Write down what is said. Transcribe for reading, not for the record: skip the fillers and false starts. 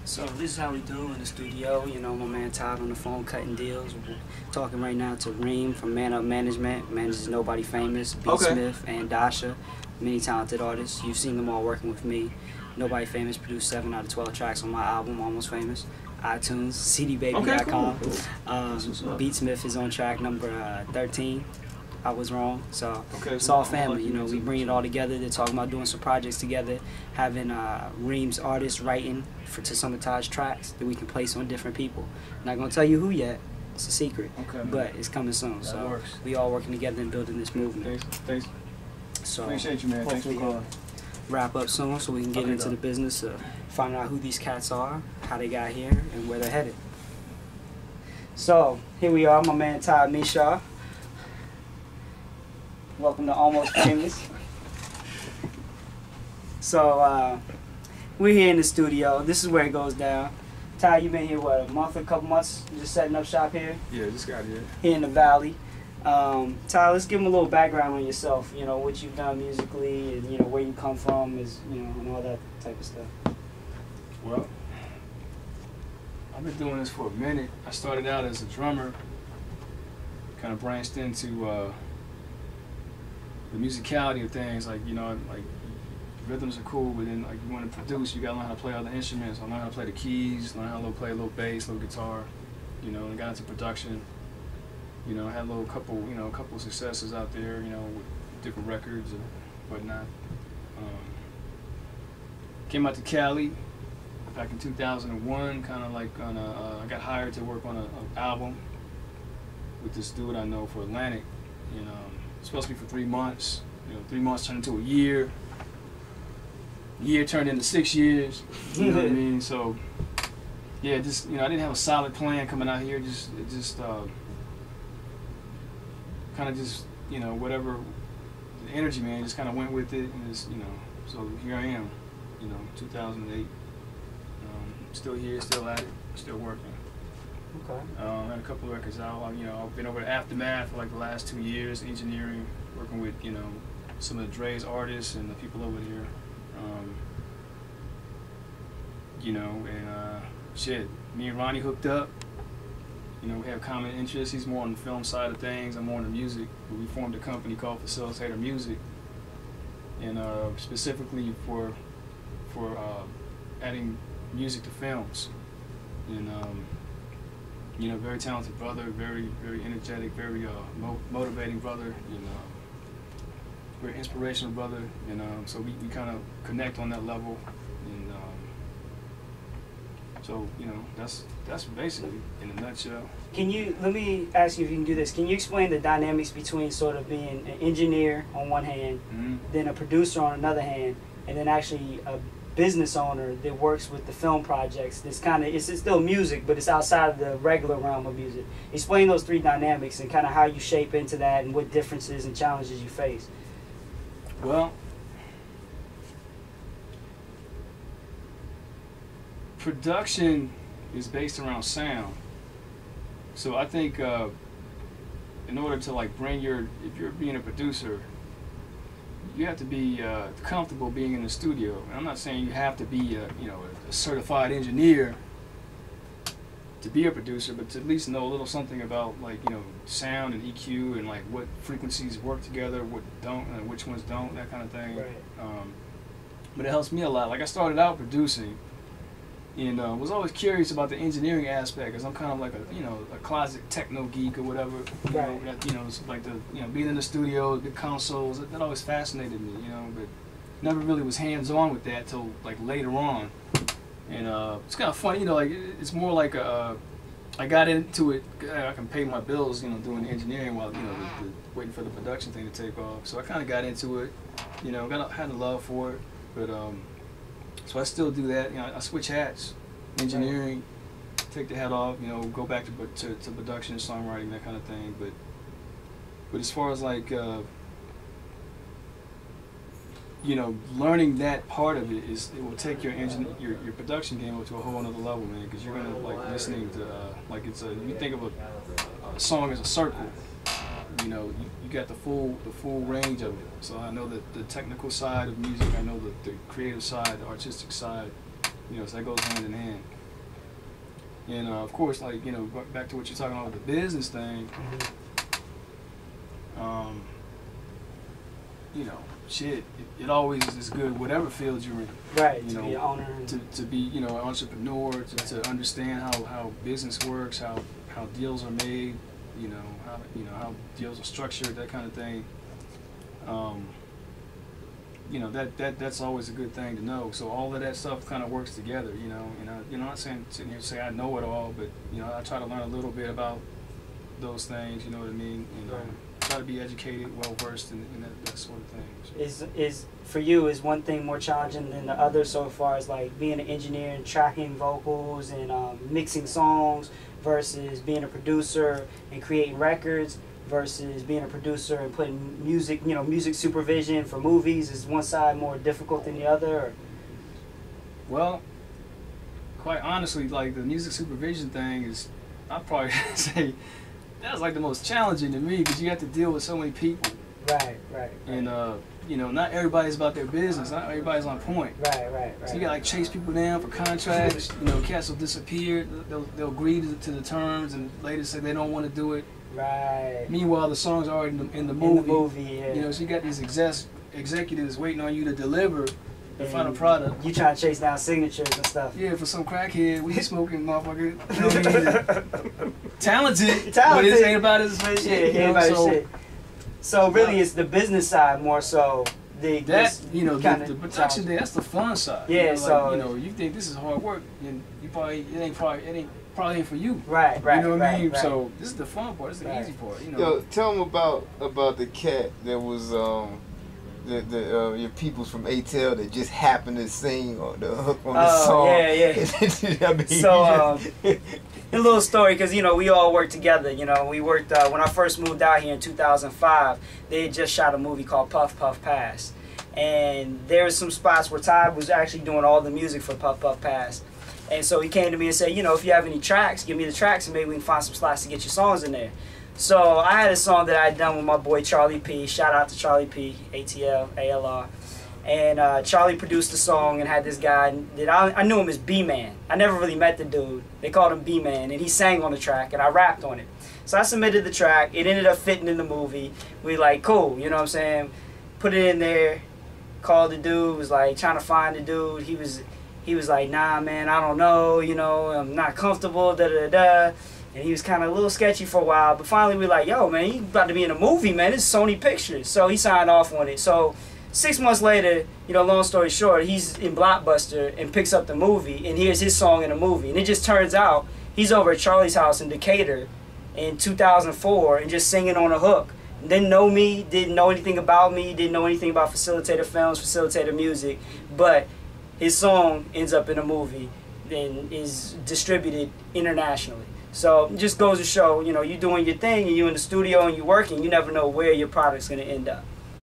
So this is how we do in the studio. You know, my man Todd on the phone cutting deals. We're talking right now to Reem from Man Up Management. Manages Nobody Famous, B. Smith, and Dasha. Many talented artists. You've seen them all working with me. Nobody Famous produced 7 out of 12 tracks on my album, Almost Famous. iTunes, cdbaby.com. Cool. Beat Smith is on track number 13. I was wrong. So it's all family. You know, we bring it all together. They're talking about doing some projects together, having Reem's artists writing to some of Todd's tracks that we can place on different people. Not gonna tell you who yet. It's a secret. Okay, but it's coming soon. That so works. we all working together and building this movement. Thanks. So Appreciate you, man. Thanks for calling. Wrap up soon so we can get into the business of finding out who these cats are, how they got here, and where they're headed. So here we are, my man Todd Mushaw. Welcome to Almost Famous. So we're here in the studio. This is where it goes down. Todd, you've been here what, a month, a couple months, just setting up shop here? Yeah, just got here. Here in the Valley. Todd, let's give them a little background on yourself. You know what you've done musically, and you know where you come from, is and all that type of stuff. Well, I've been doing this for a minute. I started out as a drummer, kind of branched into the musicality of things, like rhythms are cool, but then like you want to produce, you gotta learn how to play other instruments. I learned how to play the keys, learn how to play a little bass, a little guitar, and got into production. I had a couple successes out there, with different records and whatnot. Came out to Cali back in 2001, kind of like I got hired to work on an album with this dude I know for Atlantic. Supposed to be for 3 months. 3 months turned into a year. A year turned into 6 years. You know what I mean? So, yeah, just I didn't have a solid plan coming out here. Kind of just whatever the energy, man, just kind of went with it, and just So here I am. 2008. Still here, still at it, still working. Okay. Had a couple of records out. I've been over to Aftermath for like the last 2 years, engineering, working with some of the Dre's artists and the people over here. Shit, me and Ronnie hooked up. We have common interests. He's more on the film side of things. I'm more on the music. But we formed a company called Facilitator Music, and specifically for adding music to films. And very talented brother, very energetic, very motivating brother, very inspirational brother, so we kind of connect on that level, and so that's basically in a nutshell. Let me ask you if you can do this. Can you explain the dynamics between sort of being an engineer on one hand, then a producer on another hand, and then actually a business owner that works with the film projects? It's still music, but it's outside of the regular realm of music. Explain those 3 dynamics and kind of how you shape into that and what differences and challenges you face. Well, production is based around sound. So I think in order to if you're being a producer, you have to be comfortable being in the studio. And I'm not saying you have to be a certified engineer to be a producer, but to at least know a little something about sound and EQ and what frequencies work together, what don't, and which ones don't, that kind of thing. Right. But it helps me a lot. I started out producing, and was always curious about the engineering aspect, because I'm kind of like a closet techno geek or whatever. It's like being in the studio, the consoles, that always fascinated me, but never really was hands-on with that till later on. And it's kind of funny, it's more like I got into it. I can pay my bills, doing the engineering while waiting for the production thing to take off. So I kind of got into it, had a love for it, but so I still do that. I switch hats, engineering, take the hat off, go back to production, songwriting, that kind of thing. But as far as learning that part of it it will take your production game up to a whole another level, man. Because you're gonna listening to you think of a song as a circle. You got the full range of it. So I know that the technical side of music, I know the creative side, the artistic side, You know, so that goes hand in hand. And of course, like, you know, back to what you're talking about with the business thing. You know, shit, it always is good, whatever field you're in. Right, you to know, be an owner. To be, you know, an entrepreneur, to understand how business works, how deals are made, you know, how deals are structured, that kind of thing. You know, that's always a good thing to know. So all of that stuff kind of works together, you know. And I'm not sitting here to say I know it all, but you know, I try to learn a little bit about those things. You know what I mean? And try to be educated, well versed in that sort of thing. So. Is for you, is one thing more challenging than the other so far as like being an engineer and tracking vocals and mixing songs versus being a producer and creating records versus being a producer and putting music, you know, music supervision for movies? Is one side more difficult than the other? Or? Well, quite honestly, like the music supervision thing is, I'd probably say that's like the most challenging to me because you have to deal with so many people. Right. And you know, not everybody's about their business. Not everybody's on point. Right. So you gotta like chase people down for contracts. You know, cats will disappear. They'll agree to the terms and later say they don't want to do it. Right. Meanwhile, the song's already in the movie. In the movie, yeah. You know, so you got these executives waiting on you to deliver the final product. You trying to chase down signatures and stuff. Yeah, for some crackhead, we smoking motherfucker. You know what I mean? Talented, but this ain't about his shit. Yeah, so, shit. So really, it's the business side more so. The production day, that's the fun side. Yeah, you know, so like, you know, you think this is hard work, and you probably it ain't for you. Right. You know what I mean? Right. So this is the fun part. This is the easy part. You know. Yo, tell them about the cat that was your peoples from ATL that just happened to sing on the hook on the song. Yeah. I mean, so a little story, because you know we all worked together. You know, we worked when I first moved out here in 2005. They had just shot a movie called Puff Puff Pass, and there was some spots where Todd was actually doing all the music for Puff Puff Pass. And so he came to me and said, you know, if you have any tracks, give me the tracks and maybe we can find some slots to get your songs in there. So I had a song that I had done with my boy Charlie P. Shout out to Charlie P, ATL, ALR. And Charlie produced the song and had this guy that I knew him as B-Man. I never really met the dude. They called him B-Man, and he sang on the track and I rapped on it. So I submitted the track. It ended up fitting in the movie. We like, cool, you know what I'm saying? Put it in there, called the dude, was like trying to find the dude. He was like, nah, man, I don't know, you know, I'm not comfortable, da-da-da-da. And he was kind of a little sketchy for a while. But finally, we were like, yo, man, you about to be in a movie, man. This is Sony Pictures. So he signed off on it. So 6 months later, you know, long story short, he's in Blockbuster and picks up the movie and hears his song in the movie. And it just turns out he's over at Charlie's house in Decatur in 2004 and just singing on a hook. Didn't know me, didn't know anything about me, didn't know anything about Facilitator Films, Facilitator Music. But his song ends up in a movie and is distributed internationally. So it just goes to show, you know, you're doing your thing and you're in the studio and you're working, you never know where your product's going to end up.